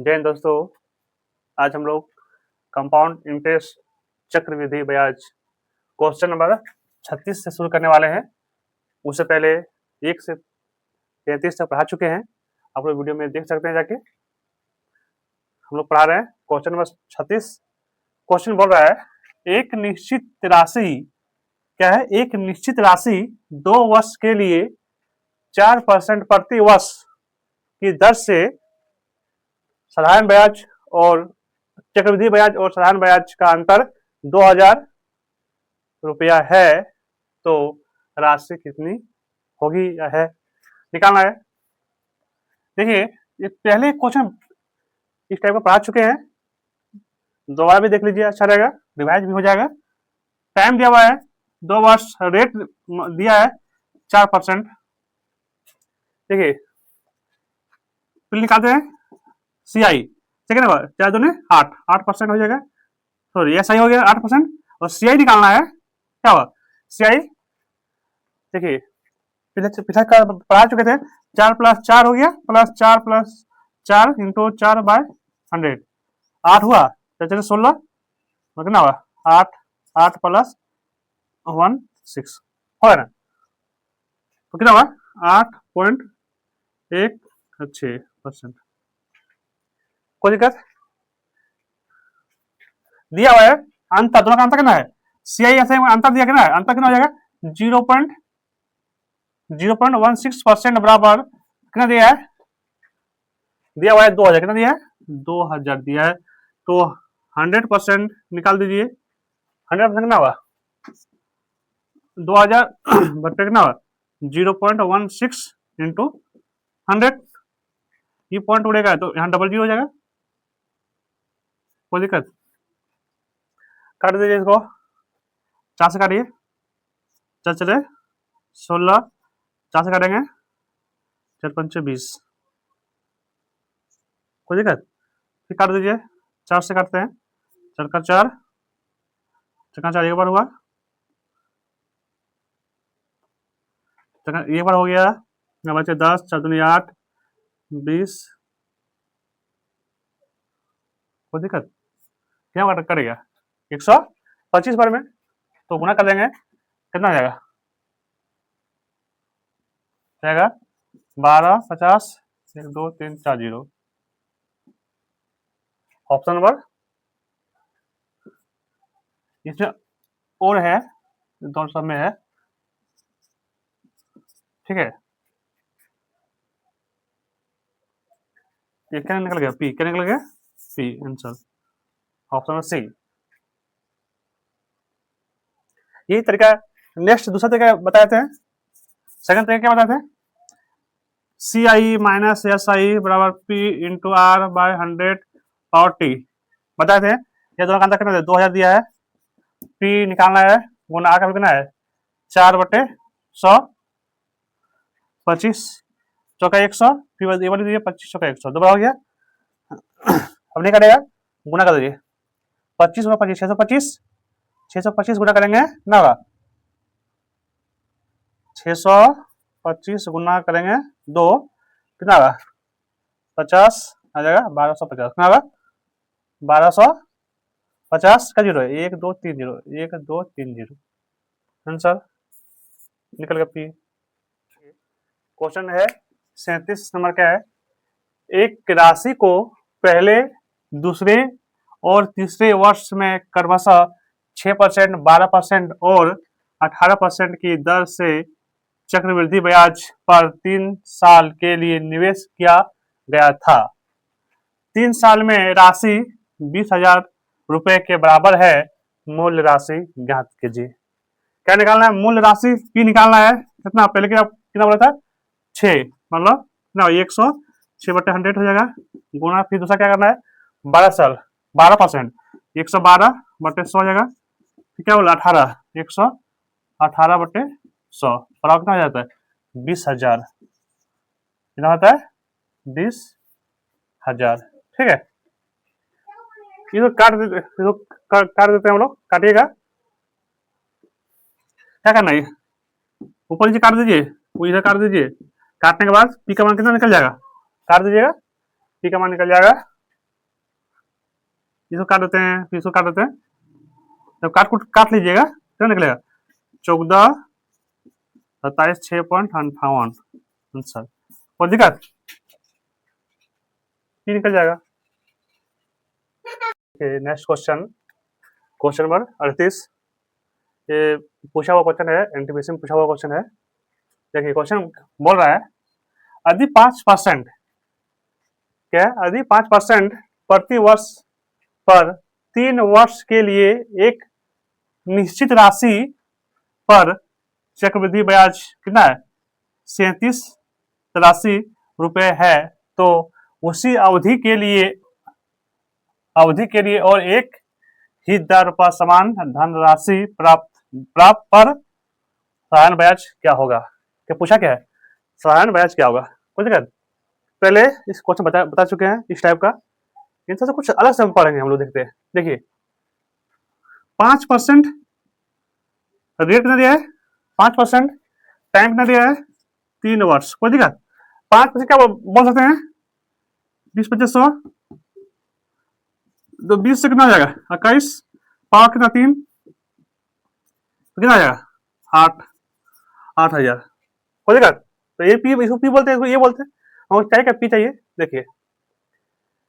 जय हिंद दोस्तों। आज हम लोग कंपाउंड इंटरेस्ट चक्रवृद्धि ब्याज क्वेश्चन नंबर 36 से शुरू करने वाले हैं। उससे पहले 1 से 33 तक पढ़ा चुके हैं, आप लोग वीडियो में देख सकते हैं जाके। हम लोग पढ़ा रहे हैं क्वेश्चन नंबर 36। क्वेश्चन बोल रहा है एक निश्चित राशि, क्या है, एक निश्चित राशि 2 वर्ष के लिए 4% प्रति वर्ष की दर से साधारण ब्याज और चक्रवृद्धि ब्याज और साधारण ब्याज का अंतर 2000 रुपया है, तो राशि कितनी होगी या है निकालना है। देखिए, ये पहले क्वेश्चन इस टाइप का पढ़ा चुके हैं, दोबारा भी देख लीजिए, अच्छा रहेगा, रिवाइज भी हो जाएगा। टाइम दिया हुआ है 2 वर्ष, रेट दिया है 4%। देखिए फिर निकालते हैं CI, सेकेंड नंबर 4 दूने 8% हो जाएगा, सॉरी SI हो गया 8%, और CI निकालना है। क्या हुआ CI? देखिए पिछले का पढ़ा चुके थे, 4 + 4 हो गया, +4 इंटू 4/100, 8 हुआ, 16 कितना हुआ 8 + 1 6 हो ना, तो कितना हुआ 8.16%। कोई दिक्कत दिया हुआ है, अंतर दोनों का अंतर कितना है, CI ऐसे अंतर दिया कितना है, अंतर कितना हो जाएगा 0.16% बराबर कितना दिया है, दिया हुआ है 2000, कितना दिया है 2000 दिया है, तो 100% निकाल दीजिए। 100% कितना हुआ 2000 बटे कितना हुआ 0.16 इंटू 100, ये पॉइंट उड़ेगा तो यहाँ डबल 0 हो जाएगा, कोई दिक्कत। काट दीजिए इसको, 4 से काटिए, चले 16, 4 से काटेंगे 4 × 5 = 20, कोई दिक्कत। फिर काट दीजिए, 4 से काटते हैं, 4 का 4, 4 का 4 एक बार हुआ, एक बार हो गया, बचे 10, 4 दूनी 8, 20, कोई दिक्कत। क्या करेगा 125 बार में, तो गुना कर देंगे, कितना आ जाएगा 12, 50, 1 2 3 4 0। ऑप्शन नंबर इसमें और है, दोनों सब में है, ठीक है। ये क्या निकल गया P, क्या निकल गया P answer, option number C। यही तरीका, नेक्स्ट दूसरा तरीका बताते हैं, सेकंड तरीका क्या बताते हैं, CI माइनस SI बराबर P इंटू R/100 और T बताते हैं। ये दोनों का अंतर कितना है, 2000 दिया है, P निकालना है, गुना का कितना है 4/100, 25 चौका 100, फिर ये वाली दीजिए 25 चौका 100, दोबारा हो गया। अब नहीं करेगा, गुना कर दीजिए, 25 गुना 25 625, 625 गुना करेंगे ना होगा 625 गुना करेंगे 2, कितना होगा 50 आ जाएगा, 1250 कितना होगा 1250 का 0 है 1 2 3 0, 1 2 3 0, आंसर निकल गया P। क्वेश्चन है 37 नंबर का है, एक राशि को पहले, दूसरे और तीसरे वर्ष में क्रमशः 6%, 12% और 18% की दर से चक्रवृद्धि ब्याज पर 3 साल के लिए निवेश किया गया था। 3 साल में राशि 20,000 रुपए के बराबर है, मूल्य राशि ज्ञात कीजिए। क्या निकालना है, मूल्य राशि P निकालना है, कितना पहले कितना बोला था 6, मतलब ना 100, 6/100 हो जाएगा, गुना फिर दूसरा क्या करना है 12 साल 12%, 112/100 हो जाएगा, फिर क्या बोला 18, 118/100 बराबर कितना हो जाता है 20,000, कितना होता है 20,000, ठीक है। ये तो काट देते हैं हम लोग, काटिएगा, क्या करना है ऊपर नीचे काट दीजिए, वो इधर काट दीजिए, काटने के बाद P का मान कितना निकल जाएगा, काट दीजिएगा, P का मान निकल जाएगा इसको काट देते हैं, फिर इसको काट देते हैं, जब काट लीजिएगा क्या निकलेगा 14 27 6.58 आंसर। और दिक्कत निकल जाएगा। Next question number 38। ये पूछा हुआ क्वेश्चन है, एनटीपीसी में पूछा हुआ क्वेश्चन है। देखिए क्वेश्चन बोल रहा है यदि 5% क्या है, यदि 5% प्रति वर्ष पर 3 वर्ष के लिए एक निश्चित राशि पर चक्रवृद्धि ब्याज कितना है 37 है, तो उसी अवधि के लिए और एक ही दर पर समान धनराशि प्राप्त पर साधारण ब्याज क्या होगा। क्या पूछा क्या है, साधारण ब्याज क्या होगा। कुछ पहले इस क्वेश्चन बता चुके हैं इस टाइप का, इनसे से कुछ अलग से हम पढ़ेंगे हम लोग। देखते हैं, देखिए 5% रेट कितना दिया है, 5% टाइम कितना दिया है 3 वर्ष। कोई दिक्कत 5% क्या बोल सकते हैं 20-2500, तो 20 से कितना हो जाएगा 21, पावर कितना 3, तो कितना आ जाएगा 8,000। कोई दिक्कत। तो ये पी, इसको पी बोलते हैं, इसको ये बोलते हैं, और चाहिए क्या पी चाहिए। देखिए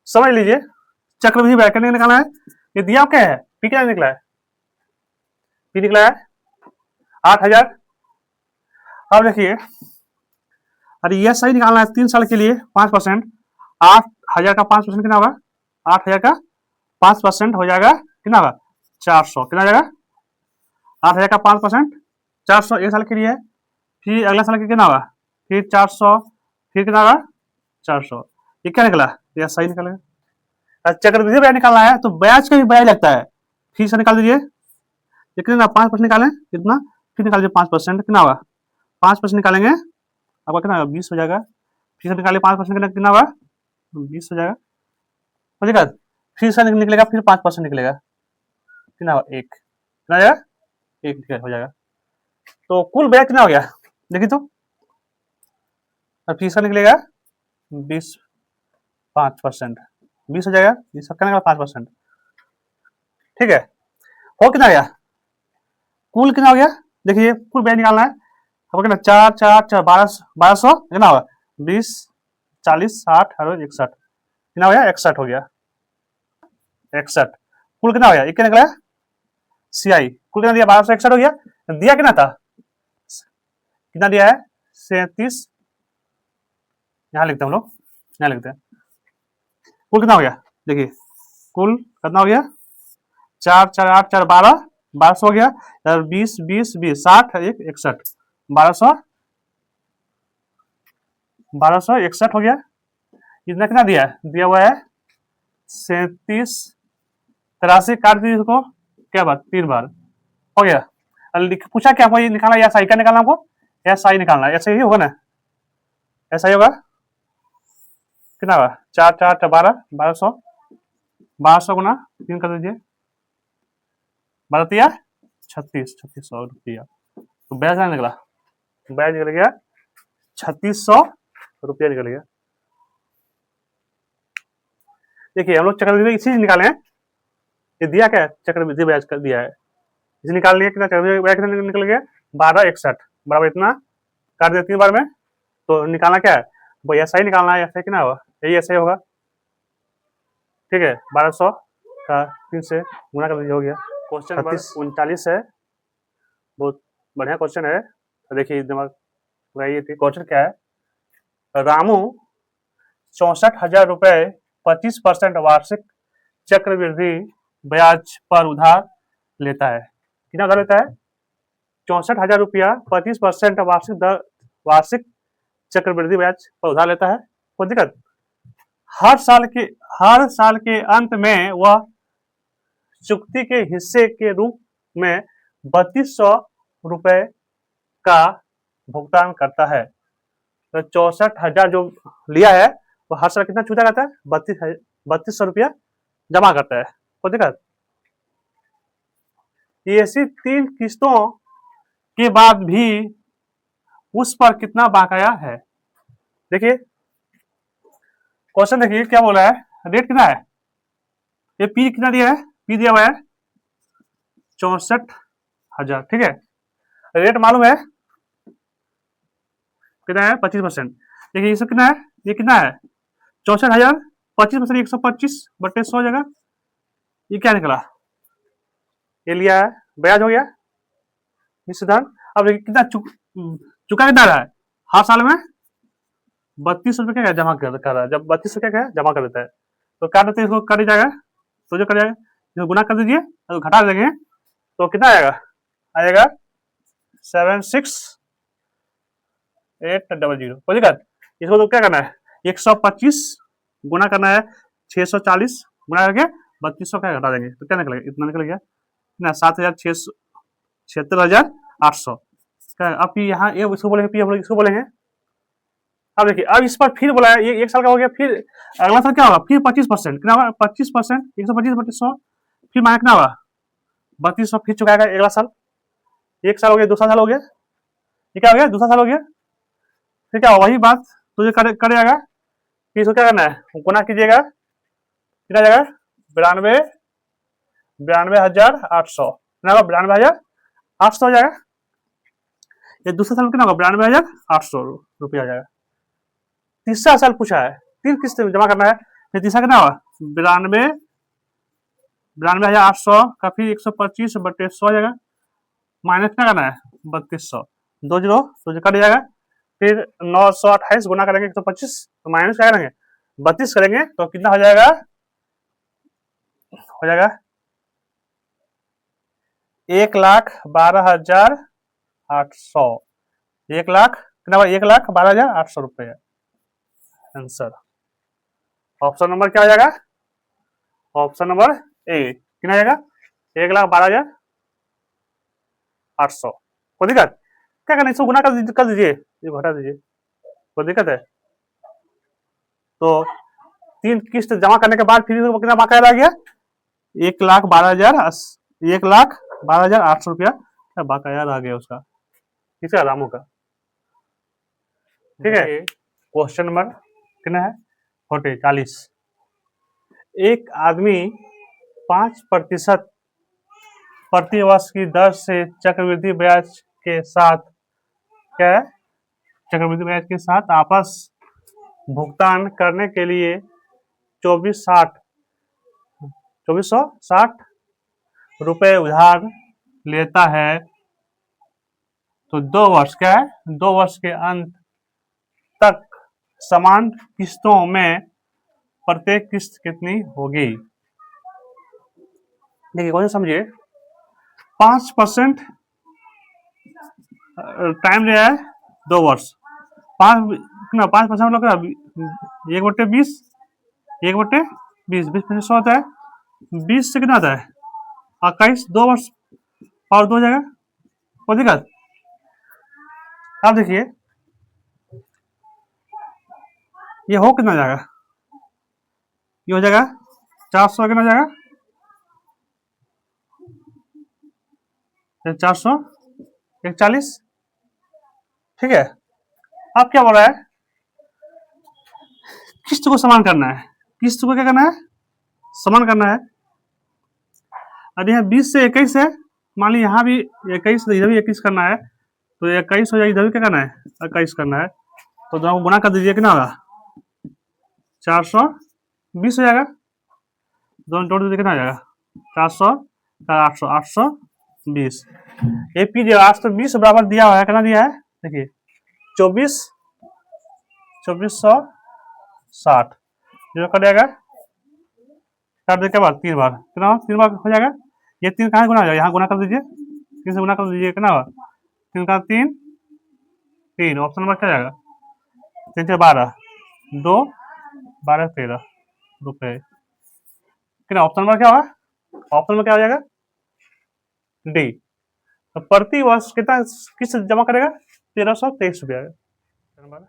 समझ लीजिए चक्रवृद्धि ब्याज कितने निकालना है, ये दिया क्या है पी क्या निकला है, पी निकला है 8,000। अब देखिए अरे ये सही निकालना है 3 साल के लिए 5%, 8,000 का 5% कितना होगा, 8,000 का 5% हो जाएगा कितना होगा 400, कितना जाएगा 8,000 का 5% 400 एक साल के लिए है, फिर अगला साल के कितना होगा फिर 400, फिर कितना होगा 400। ये क्या निकला, यह सही निकलेगा। चक्रवृद्धि ब्याज निकालना है तो ब्याज का भी ब्याज लगता है, फिर से निकाल दीजिए कितना 5% निकालें कितना, फिर निकाल दीजिए 5% कितना होगा 5% निकालेंगे आपका कितना होगा 20 हो जाएगा, फिर से निकालिए 5% कितना होगा 20 हो जाएगा। समझेगा, फिर से निकलेगा, फिर 5% निकलेगा कितना होगा 1, कितना जाएगा 1 हो जाएगा। तो कुल ब्याज कितना हो गया देखिए, तो फीस का निकलेगा 20 5% 20 हो जाएगा, 20 का निकला 5%। ठीक है, हो कितना गया कुल कितना हो गया, देखिए कुल ब्याज निकालना है आपको कितना 4 1200 कितना होगा 20 40 60 61 कितना हो गया 61 हो गया 61। कुल कितना हो गया, एक क्या निकला सीआई, कुल कितना दिया 1261 हो गया, दिया कितना था कितना दिया है 37, यहाँ लिखते हैं हम लोग, यहाँ लिखते हैं कुल कितना हो गया, देखिए कुल कितना हो गया 4 4 8 4 12 1200 हो गया, 20 20 20 60 1 61 1261 हो गया। इतना कितना दिया है, दिया हुआ है 37 83, काट दीजिए इसको क्या बात 3 बार हो गया। पूछा क्या आपको ये निकालना, या सही क्या निकालना आपको, या सही निकालना, ऐसा ही होगा ना, ऐसा ही होगा कितना होगा 4 4 12 1200 गुना 3 कर दीजिए 12 3600 रुपया। तो ब्याज निकला, ब्याज निकल गया 3600 रुपया निकल गया। देखिए हम लोग चक्रवृद्धि इसी निकाले हैं, ये दिया क्या है चक्रवृद्धि ब्याज कर दिया है, इसे निकाल लिया कितना चक्रवृद्धि ब्याज कितना निकल गया 1261 बराबर इतना, काट दिया 3 बार में। तो निकालना क्या है वो ऐसा ही निकालना है, ऐसा कितना होगा यही ऐसा ही होगा। ठीक है 1200 का 3 से गुना कर दीजिए हो गया। क्वेश्चन नंबर 39 है, बहुत बढ़िया क्वेश्चन है, तो देखिए दिमाग लगाइए। क्वेश्चन क्या है, रामू 64,000 रुपए 25% वार्षिक चक्रवृद्धि ब्याज पर उधार लेता है। कितना उधार लेता है 64,000 रुपया 25% वार्षिक चक्रवृद्धि ब्याज पर उधार लेता है। कोई दिक्कत, हर साल के अंत में वह चुकती के हिस्से के रूप में 3200 रुपए का भुगतान करता है। तो 64,000 जो लिया है वो हर साल कितना चुकता रहता है 3200 रुपया जमा करता है। कोई दिक्कत, ऐसी 3 किस्तों के बाद भी उस पर कितना बकाया है। देखिए क्वेश्चन देखिए क्या बोला है, रेट कितना है ये पी कितना दिया है, पी दिया हुआ है 64,000, ठीक है। रेट मालूम है कितना है, 25%। देखिए ये सब कितना है, ये कितना है 64,000, 25% 125/100 जगह, ये क्या निकला, ये लिया है ब्याज हो गया निश्चित। अब कितना चुका कितना रहा है, हर साल में 32 रुपये क्या जमा कर रहा है। जब 32 क्या है जमा कर देता है तो क्या देते हैं, इसको कट जाएगा, तो जो कट जाएगा इसको गुना कर दीजिए, तो घटा देंगे तो कितना आएगा, आएगा 76,800। कोई दिक्कत, इसको तो क्या करना है 125 गुना करना है 640 गुना करके 3200 क्या घटा देंगे तो क्या निकलेगा, इतना निकल गया ना 76,800। अब यहाँ इसको बोलेंगे, पी हम लोग इसको बोलेंगे। अब देखिए, अब इस पर फिर बोला है, ये 1 साल का हो गया, फिर अगला साल क्या होगा, फिर 25% कितना होगा, 25% 125/100, फिर माइनस कितना होगा 3200, फिर चुकाएगा अगला साल। 1 साल हो गया, दूसरा साल हो गया, ये क्या हो गया दूसरा साल हो गया, फिर क्या होगा वही बात, तो ये कर जाएगा, फिर इसको क्या करना है गुना कीजिएगा, कितना जाएगा 92,800, कितना होगा 92,800 हो जाएगा। ये दूसरा साल में कितना होगा 92,800 रुपया हो जाएगा। तीसरा साल पूछा है 3 किस्त जमा करना है, फिर तीसरा कितना होगा 92,800 का फिर 125/100 हो जाएगा, माइनस क्या करना है 3200, 20 कट जाएगा, फिर 928 गुना करेंगे 125, तो माइनस क्या करेंगे 32 करेंगे तो कितना हो जाएगा 1,12,800, 1 लाख कितना, 1,12,800 रुपये आंसर। ऑप्शन नंबर क्या हो जाएगा, ऑप्शन नंबर ए कितना जाएगा 1,12,800। कोई दिक्कत, क्या करना इसको गुना कर दीजिए, ये घटा दीजिए, कोई दिक्कत है। तो 3 किस्त जमा करने के बाद फिर कितना बकाया रह गया 1,12,800 रुपया क्या बकाया रह गया उसका, किसका रामू का, ठीक है। क्वेश्चन नंबर कितना है 40। एक आदमी 5% प्रति वर्ष की दर से चक्रवृद्धि ब्याज के साथ क्या है, चक्रवृद्धि ब्याज के साथ आपस भुगतान करने के लिए 2460 रुपए उधार लेता है, तो 2 वर्ष क्या है, 2 वर्ष के अंत तक समान किस्तों में प्रत्येक किस्त कितनी होगी। देखिए कौन समझिए, 5% टाइम दिया है 2 वर्ष, 5% मतलब 1/20, 1/20, 20 होता है, 20 से कितना आता है 21, 2 वर्ष और 2 हो जाएगा, कोई दिक्कत। अब देखिए ये हो कितना जाएगा, ये हो जाएगा 400 कितना जाएगा 441, ठीक है। अब क्या बोल रहा है, किस्त को समान करना है, किस्त को क्या करना है समान करना है। अरे यहाँ 20 से 21 है, मान लीजिए यहाँ भी 21, इधर भी 21 करना है, तो 21 हो जाएगा, इधर भी क्या करना है 21 करना है, तो दोनों गुना कर दीजिए, कितना होगा 420 हो जाएगा, दोनों जोड़ दीजिए कितना हो जाएगा 400 800 820। ये पी दिया 820 बराबर दिया हुआ है, कितना दिया है देखिए 2460, जो कर जाएगा काट देने के बाद 3 बार कितना 3 बार हो जाएगा, ये 3 कहाँ गुना हो जाएगा, यहाँ गुना कर दीजिए, 3 से गुना कर दीजिए, कितना होगा 3 का 3, ऑप्शन नंबर क्या जाएगा 3 से 12, 2 12 13 रुपए, कितना ऑप्शन नंबर क्या होगा, ऑप्शन में क्या हो जाएगा डी। तो प्रति वर्ष कितना किस्त जमा करेगा 1323 रुपया।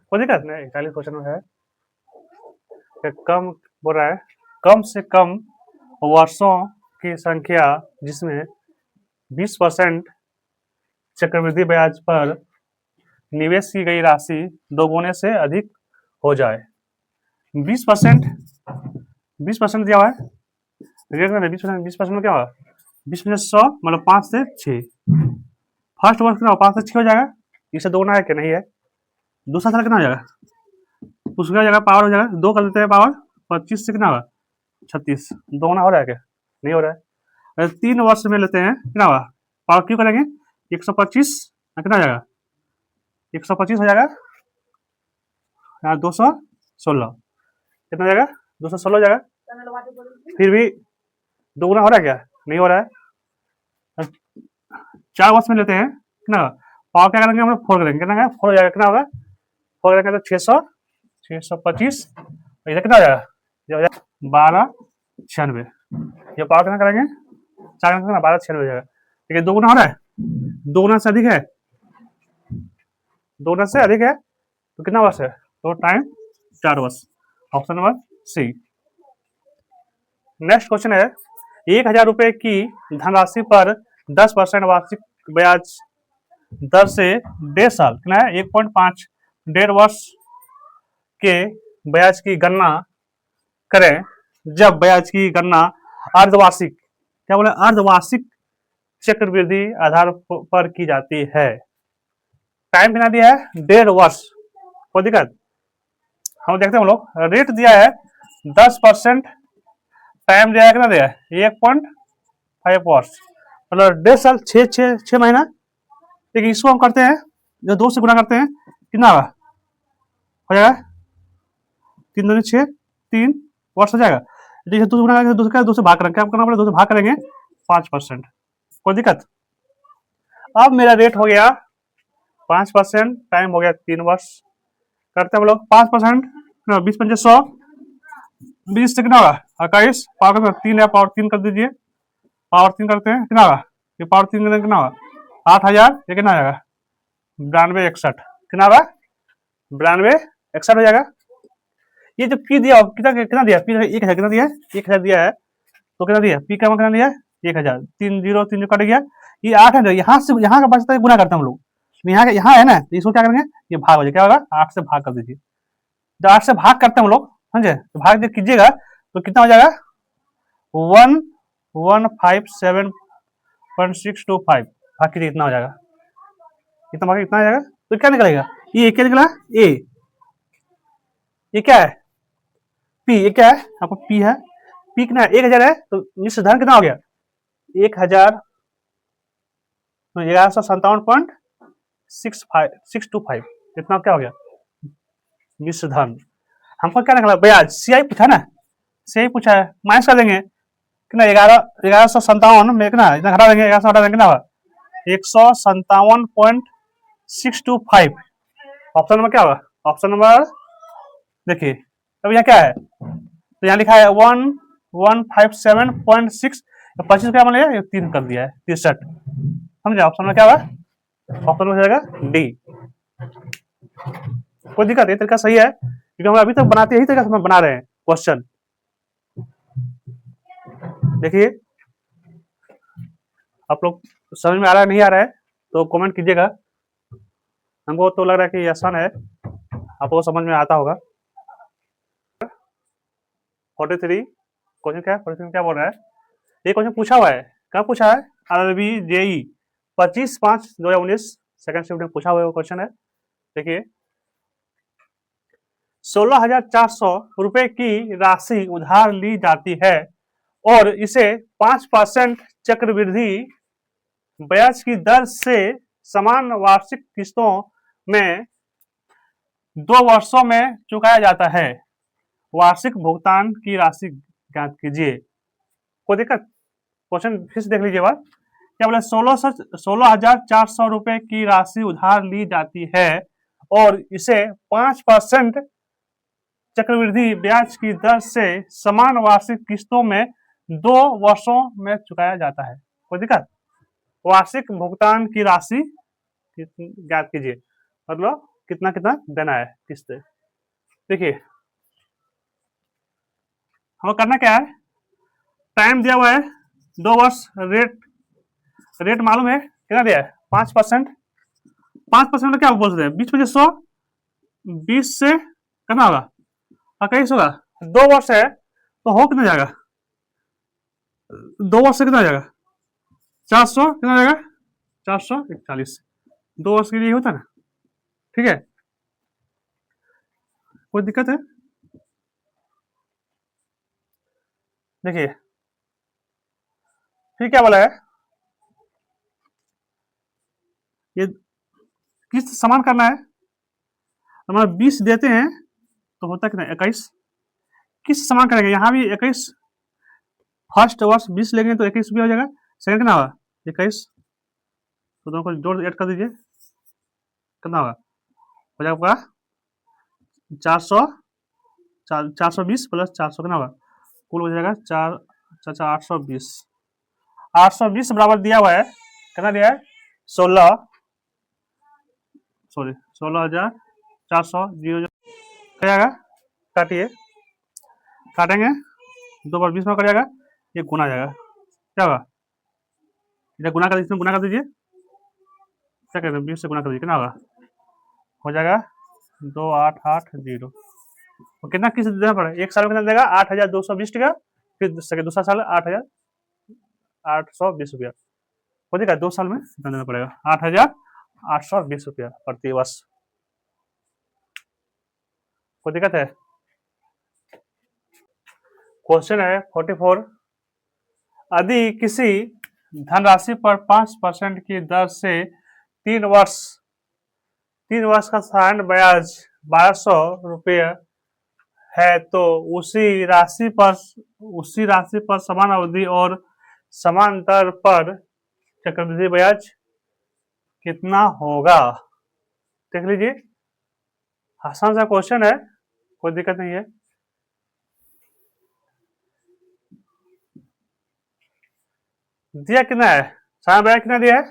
कोई दिक्कत नहीं, 41 क्वेश्चन में है कम बोल रहा है, कम से कम वर्षों की संख्या जिसमें 20% चक्रवृद्धि ब्याज पर निवेश की गई राशि 2 गुने से अधिक हो जाए। 20% दिया हुआ है, रेट में 20% में क्या होगा, 20 में 100 मतलब 5 से 6, फर्स्ट वर्ष कितना 5 से 6 हो जाएगा, इसे दोगुना है कि नहीं है, दूसरा साल कितना हो जाएगा, उसका जगह पावर हो जाएगा 2 कर देते हैं, पावर 25 से कितना होगा 36, दोगुना हो रहा है क्या, नहीं हो रहा है। अगर 3 वर्ष में लेते हैं कितना होगा, पावर क्यों करेंगे 125 कितना हो जाएगा, 125 हो जाएगा, यहाँ 216 कितना हो जाएगा, 216 हो जाएगा, फिर भी दोगुना हो रहा है क्या, नहीं हो रहा है। 4 वर्ष में लेते हैं कितना, पावर क्या करेंगे हम लोग 4 करेंगे, कितना 4 हो जाएगा, कितना होगा 4 करेंगे तो 625, इधर कितना हो जाएगा, ये हो जाएगा 1296, ये पावर कितना करेंगे 4 करेंगे 1296 हो जाएगा, ठीक है, दोगुना हो रहा है, दोगुना से अधिक है, दोगुना से अधिक है तो कितना वर्ष है, तो टाइम 4 वर्ष, option number C. Next question है, 1000 रुपए की धनराशि पर 10% वार्षिक ब्याज दर से 1.5 साल कितना है 1.5 1.5 वर्ष के ब्याज की गणना करें, जब ब्याज की गणना अर्धवार्षिक, क्या बोले अर्धवार्षिक चक्रवृद्धि आधार पर की जाती है। टाइम कितना दिया है 1.5 वर्ष, कोई दिक्कत, हम देखते हैं हम लोग, रेट दिया है 10%, टाइम दिया है कितना दिया है 1.5 वर्ष, मतलब 1.5 साल 6 महीना, ठीक है, इसको हम करते हैं जो 2 से गुना करते हैं कितना होगा, हो जाएगा 3 दूनी 6, 3 वर्ष हो जाएगा, जैसे 2 से गुना करेंगे 2 से भाग करेंगे, क्या करना पड़ेगा 2 से भाग करेंगे 5%, कोई दिक्कत। अब मेरा रेट हो गया 5%, टाइम हो गया 3 वर्ष, करते हैं हम लोग 5%, 20 पंजे 100, 20 से कितना होगा 21, पावर 3 है, पावर 3 कर दीजिए, पावर 3 करते हैं कितना होगा, ये पावर 3 करने कितना होगा 8000, ये कितना आ जाएगा 9261, कितना होगा 9261 हो जाएगा। ये जो पी दिया कितना कितना दिया, पी 1000 कितना दिया है 1000 दिया है, तो कितना दिया पी का कितना दिया है 1000, 3 0 3 कट गया, ये 8 है, यहाँ से यहाँ का बचता है गुना करते हैं हम लोग, यहाँ है ना, तो इसको क्या करेंगे ये भाग हो जाएगा, क्या होगा 8 से भाग कर दीजिए, जब 8 से भाग करते हैं हम लोग समझे, तो भाग जब कीजिएगा तो कितना हो जाएगा 1157.625, भाग कीजिए कितना हो जाएगा, कितना भाग कितना हो जाएगा, तो क्या निकलेगा, ये क्या निकला ए, ये क्या है पी, ये क्या है आपको पी है, पी कितना 1000 है, तो निश्चित धन कितना हो गया 1000, 1157.625, इतना क्या हो गया मिश्र धन। हमको क्या निकला ब्याज, सीआई पूछा ना, सीआई पूछा है, माइनस कर देंगे कितना 1157 में कितना इतना घटा देंगे, 1100 हटा देंगे कितना होगा 157.625, ऑप्शन नंबर क्या होगा, ऑप्शन नंबर देखिए, अब यहाँ क्या है, तो यहाँ लिखा है 1157.6, 25 क्या मान लिया 3 कर दिया है 63, समझे, ऑप्शन में क्या होगा, ऑप्शन में हो जाएगा डी। कोई दिक्कत, ये तरीका सही है क्योंकि हम अभी तक बनाते यही तरीका से हम बना रहे हैं क्वेश्चन। देखिए आप लोग समझ में आ रहा है नहीं आ रहा है तो कमेंट कीजिएगा, हमको तो लग रहा है कि आसान है, आपको समझ में आता होगा। 43 क्वेश्चन क्या है, क्वेश्चन क्या बोल रहा है, ये क्वेश्चन पूछा हुआ है, कहाँ पूछा है आरआरबी जेई 25/5/2019 सेकंड शिफ्ट में पूछा हुआ क्वेश्चन है। देखिए 16,400 रुपए की राशि उधार ली जाती है और इसे 5% चक्रवृद्धि ब्याज की दर से समान वार्षिक किस्तों में 2 वर्षों में चुकाया जाता है, वार्षिक भुगतान की राशि ज्ञात कीजिए। कोई दिक्कत, क्वेश्चन फिर से देख लीजिए बात, क्या बोले 16,400 रुपए की राशि उधार ली जाती है और इसे 5% चक्रवृद्धि ब्याज की दर से समान वार्षिक किस्तों में 2 वर्षों में चुकाया जाता है। कोई दिक्कत, वार्षिक भुगतान की राशि ज्ञात कीजिए, मतलब कितना कितना देना है किस्त। देखिए हमें करना क्या है, टाइम दिया हुआ है 2 वर्ष, रेट मालूम है कितना दिया है 5%, 5% में क्या बोल सकते हैं 20 में 100, 20 से कितना होगा 21 होगा, 2 वर्ष है तो हो कितना जाएगा 2 वर्ष से कितना आ जाएगा? 400 कितना आ जाएगा? 441। 2 वर्ष के लिए होता है ना, ठीक है। कोई दिक्कत है? देखिए फिर क्या बोला है, ये किस्त समान करना है, हमारा 20 देते हैं तो होता कितना? 21। किस्त समान करेंगे, यहाँ भी 21, फर्स्ट वर्ष 20 लेंगे तो 21 भी हो जाएगा, सेकंड कितना होगा? 21। तो दोनों को जोड़ ऐड कर दीजिए, कितना होगा? हो जाएगा आपका 420 प्लस 400 कितना होगा? कुल हो जाएगा 820। 820 बराबर दिया हुआ है, कितना दिया है? 16,400 जीरो क्या जाएगा? काटिए, काटेंगे 2 बार 20 में कट जाएगा, ये गुना जाएगा, क्या होगा? इधर गुना कर दीजिए, गुना कर दीजिए, क्या कहते हैं, 20 से गुना कर दीजिए, कितना होगा? हो जाएगा 2880। और कितना किस्त देना पड़ेगा? एक साल में कितना देगा? 8,220 टका, फिर दूसरा साल 8,820 रुपया हो जाएगा। 2 साल में कितना देना पड़ेगा? 8,820 रुपया प्रति वर्ष। कोई दिक्कत है? क्वेश्चन है 44, यदि किसी धनराशि पर 5% की दर से 3 वर्ष का साधारण ब्याज 1,200 रुपये है तो उसी राशि पर समान अवधि और समान दर पर चक्रवृद्धि ब्याज कितना होगा? देख लीजिए, आसान सा क्वेश्चन है, कोई दिक्कत नहीं है। दिया कितना है? साधारण ब्याज कितना दिया है?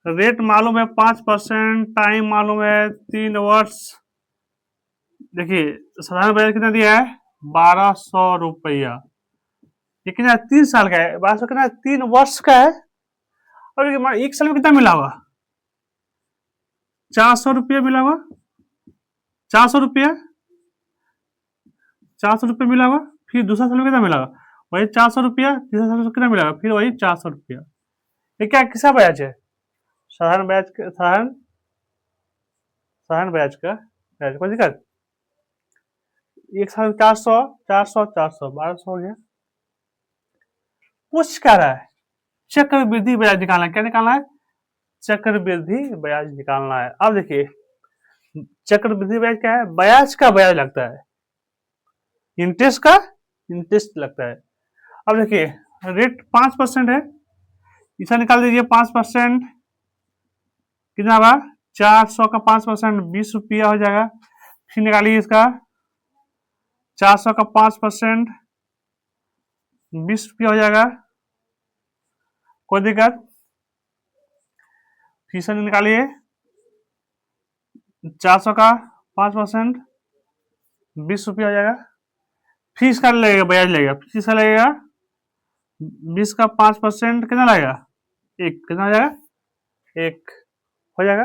रेट मालूम है 5%, टाइम मालूम है 3 वर्ष। देखिए साधारण ब्याज कितना दिया है? 1,200 रुपया। ये कितना? 3 साल का है। 1,200 कितना? 3 वर्ष का है। और एक साल में कितना मिला हुआ? 400 रुपया मिला हुआ, 400 रुपया, 400 रुपया मिला हुआ। फिर दूसरा साल में कितना मिला हुआ? वही 400 रुपया। तीसरा साल में कितना मिला हुआ? फिर वही 400 रुपया। ये क्या किसका ब्याज है? साधारण ब्याज का, साधारण ब्याज का ब्याज। कोई दिक्कत? एक साल 400 400 400 1,200 हो गया। पूछ क्या रहा है? चक्रवृद्धि ब्याज निकालना है। क्या निकालना है? चक्रवृद्धि ब्याज निकालना है। अब देखिए चक्रवृद्धि ब्याज क्या है? ब्याज का ब्याज लगता है, इंटरेस्ट का इंटरेस्ट लगता है। अब देखिए रेट 5% है, इसे निकाल दीजिए। 5% कितना होगा? 400 का 5% 20 रुपया हो जाएगा। फिर निकालिए इसका 400 का 5% 20 रुपया हो जाएगा। कोई दिक्कत? फिर से निकालिए 400 का 5% 20 रुपया हो जाएगा। फिर इसका लगेगा ब्याज लगेगा, फिर इसका लगेगा 20 का 5% कितना लगेगा? 1 कितना हो जाएगा? 1 हो जाएगा।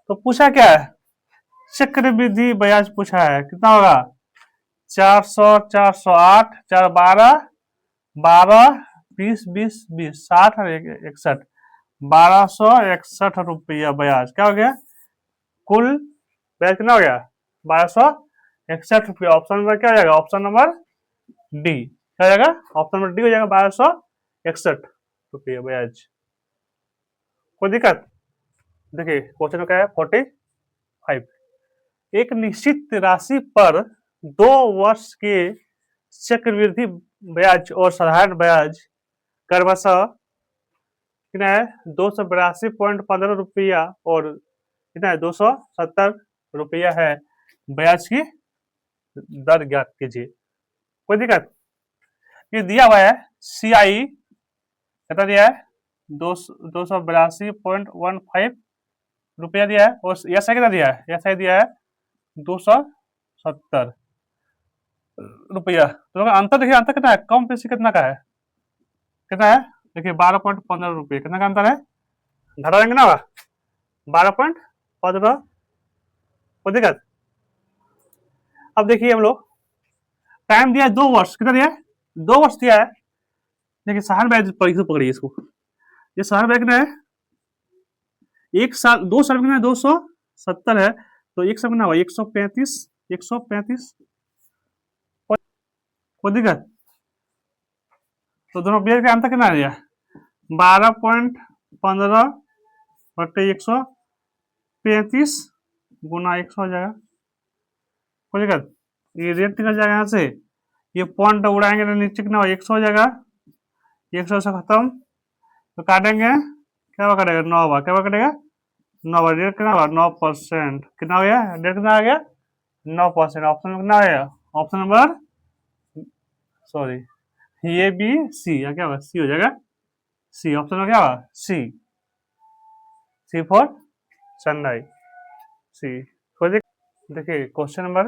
तो पूछा क्या है? चक्रवृद्धि ब्याज पूछा है, कितना होगा? 400 408 4 12 12 20 20 20 60 और 61 1,261 रुपया ब्याज। क्या हो गया? कुल ब्याज कितना हो गया? 1,261 रुपया। ऑप्शन नंबर क्या हो जाएगा? ऑप्शन नंबर डी क्या हो जाएगा? ऑप्शन नंबर डी हो जाएगा 1,261 रुपया ब्याज। कोई दिक्कत? देखिए क्वेश्चन क्या है 45, एक निश्चित राशि पर 2 वर्ष के चक्रवृद्धि ब्याज और साधारण ब्याज क्रमशः कितना है? 282.15 रुपया और कितना है? 270 रुपया है। ब्याज की दर ज्ञात कीजिए। कोई दिक्कत? ये दिया हुआ है CI कितना दिया है? 282.15 रुपया दिया है। और SI कितना दिया है? SI दिया है 270 रुपया। तो अंतर देखिए, अंतर कितना है? कम पैसे कितना का है? कितना है? देखिए 12.15 रुपये। कितना का अंतर है? घटा देंगे ना 12.15। कोई दिक्कत? अब देखिए हम लोग टाइम दिया है 2 वर्ष। कितना दिया है? 2 वर्ष दिया है। देखिए शहर ब्याज पकड़िए इसको, ये शहर ब्याज कितना है, एक साल 2 साल कितना है 270 है, तो एक साल कितना हुआ 135, 135 कोई दिक्कत, तो दोनों ब्याज का अंतर कितना आ गया 12.15 बटे 135 गुना 100 हो जाएगा, कोई दिक्कत, ये रेट निकल जाएगा यहाँ से, ये पॉइंट उड़ाएंगे तो नीचे कितना 100 हो जाएगा, 100 से खत्म, तो काटेंगे क्या हुआ कटेगा 9 बार, क्या हुआ कटेगा 9 बार, रेट कितना हुआ 9%, कितना हो गया रेट कितना आ गया 9%, ऑप्शन कितना आएगा, ऑप्शन नंबर सॉरी ये बी सी, या क्या होगा सी हो जाएगा, सी ऑप्शन में क्या होगा सी, सी फॉर चेन्नई, सी। देखिए क्वेश्चन नंबर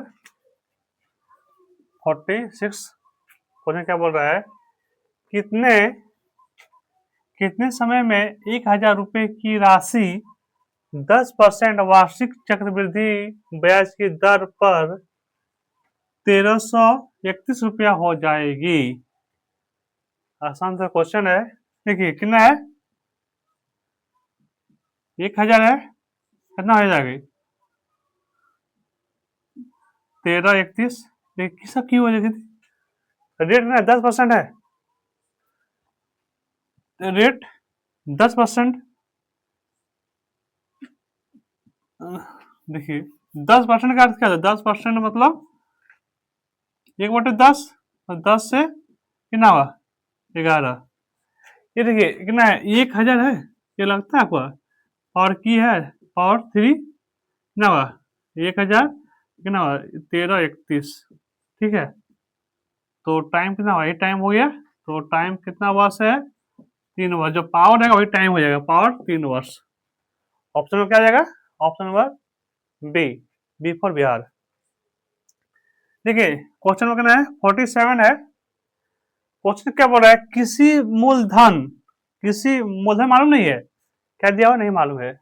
46, क्वेश्चन क्या बोल रहा है, कितने समय में 1000 रुपए की राशि 10% वार्षिक चक्रवृद्धि ब्याज की दर पर 1331 रुपया हो जाएगी। आसान सा क्वेश्चन है, देखिए कितना है 1000 है, कितना हो जाएगा 1331, किसका क्यों हो जाएगी, रेट ना 10% है, रेट 10%, देखिए 10% का अर्थ क्या है, 10% मतलब 1/10, और 10 से कितना हुआ 11, ये देखिए कितना है 1000 है, ये लगता है आपको पावर की है पावर 3 कितना हुआ 1000 कितना हुआ 1331, ठीक है, तो टाइम कितना हुआ, ये टाइम हो गया, तो टाइम कितना वर्ष है 3 वर्ष, जो पावर है वही टाइम हो जाएगा, पावर 3 वर्ष, ऑप्शन में क्या आ जाएगा, option number B, B for Bihar. देखिए क्वेश्चन में कितना है 47 है, क्वेश्चन क्या बोल रहा है, किसी मूलधन मालूम नहीं है, क्या दिया हुआ नहीं मालूम है,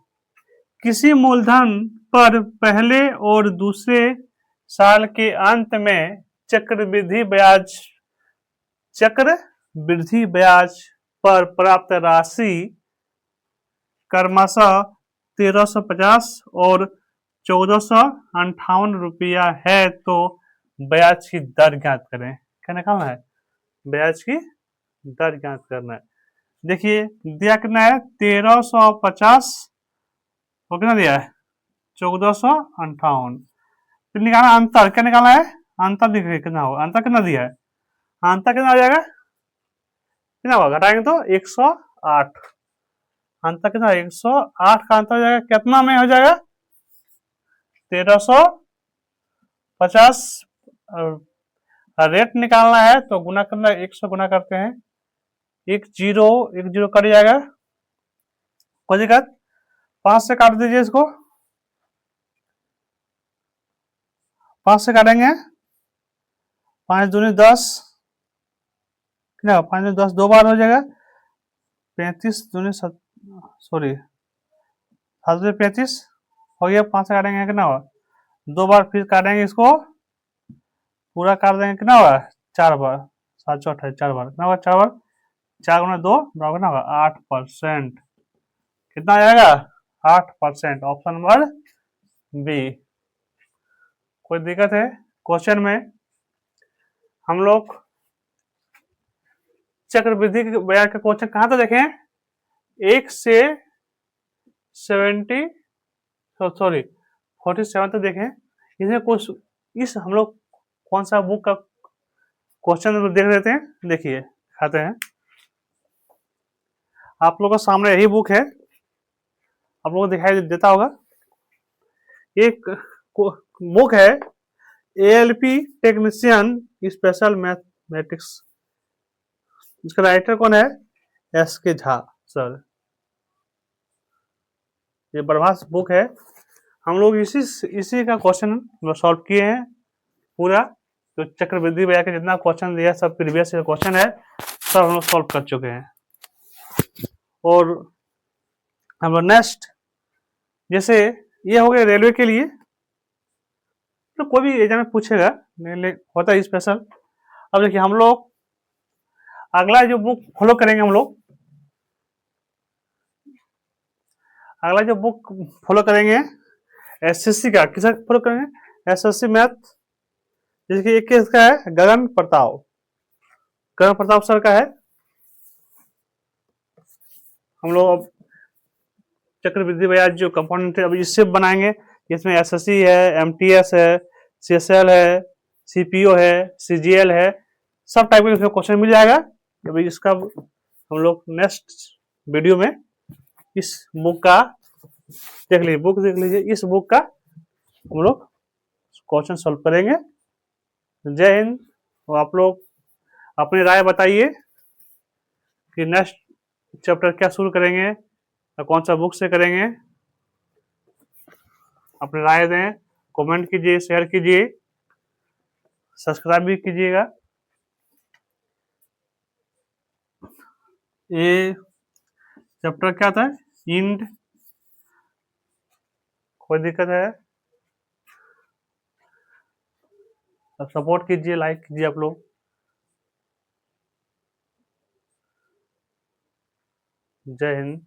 किसी मूलधन पर पहले और दूसरे साल के अंत में चक्रवृद्धि ब्याज पर प्राप्त राशि क्रमशः 1350 और 1458 रुपया है, तो ब्याज की दर ज्ञात करें, क्या निकालना है ब्याज की दर ज्ञात करना है। देखिए दिया कितना है 1350 और कितना दिया है 1458, फिर निकालना अंतर, क्या निकालना है अंतर, देखिए कितना होगा, अंतर कितना दिया है, अंतर कितना हो जाएगा, कितना होगा घटाएंगे तो 108, अंतर कितना 108 का अंतर हो जाएगा, कितना में हो जाएगा 1350, रेट निकालना है तो गुना करना 100 गुना करते हैं, एक जीरो कट जाएगा, कोई दिक्कत, 5 से काट दीजिए इसको, 5 से काटेंगे 5 दूनी 10, कितना 5 दूनी 10 दो बार हो जाएगा, 35 दूनी सॉरी 7 35 हो गया, 5 से काटेंगे कितना हुआ 2 बार, फिर काटेंगे इसको पूरा काट देंगे, कितना हुआ 4 बार, 7 4 28 4 बार, कितना हुआ 4 बार, 4 गुना 2 बराबर कितना होगा 8%, कितना आ जाएगा 8%, ऑप्शन नंबर बी। कोई दिक्कत है क्वेश्चन में, हम लोग चक्रवृद्धि ब्याज का क्वेश्चन कहां तक देखें, 1 से 47 तक देखें, इसमें कुछ इस हम लोग कौन सा बुक का क्वेश्चन देख लेते हैं, देखिए खाते हैं, आप लोगों के सामने यही बुक है, आप लोगों को दिखाई देता होगा, एक बुक है एएलपी टेक्नीशियन स्पेशल मैथमेटिक्स, इसका राइटर कौन है एसके झा सर, ये बरभास बुक है, हम लोग इसी का क्वेश्चन सॉल्व किए हैं पूरा, तो चक्रवृद्धि ब्याज का जितना क्वेश्चन दिया सब प्रीवियस क्वेश्चन है, सब हम लोग सॉल्व कर चुके हैं, और हम लोग नेक्स्ट जैसे ये हो गया रेलवे के लिए, तो कोई भी एग्जाम में पूछेगा होता है स्पेशल, अब देखिए हम लोग अगला जो बुक फॉलो करेंगे हम लोग, अगला जो बुक फॉलो करेंगे एसएससी का, किसका फॉलो करेंगे? एसएससी मैथ, जिसकी एक किसका है? गगन प्रताप, गगन प्रताप सर का है। हम लोग अब चक्रवृद्धि ब्याज जो कंपाउंड अब इससे बनाएंगे, इसमें एसएससी है, एमटीएस है, सीएसएल है, सीपीओ है, सीजीएल है, सब टाइप का क्वेश्चन मिल जाएगा। अभी इसका हम लोग नेक्स्ट वीडियो में इस बुक का देख लीजिए, इस बुक का हम लोग क्वेश्चन सॉल्व करेंगे। जय हिंद। और आप लोग अपनी राय बताइए कि नेक्स्ट चैप्टर क्या शुरू करेंगे या कौन सा बुक से करेंगे। अपनी राय दें, कमेंट कीजिए, शेयर कीजिए, सब्सक्राइब भी कीजिएगा। ये चैप्टर क्या था? इंड। कोई दिक्कत है? अब सपोर्ट कीजिए, लाइक कीजिए आप लोग। जय हिंद।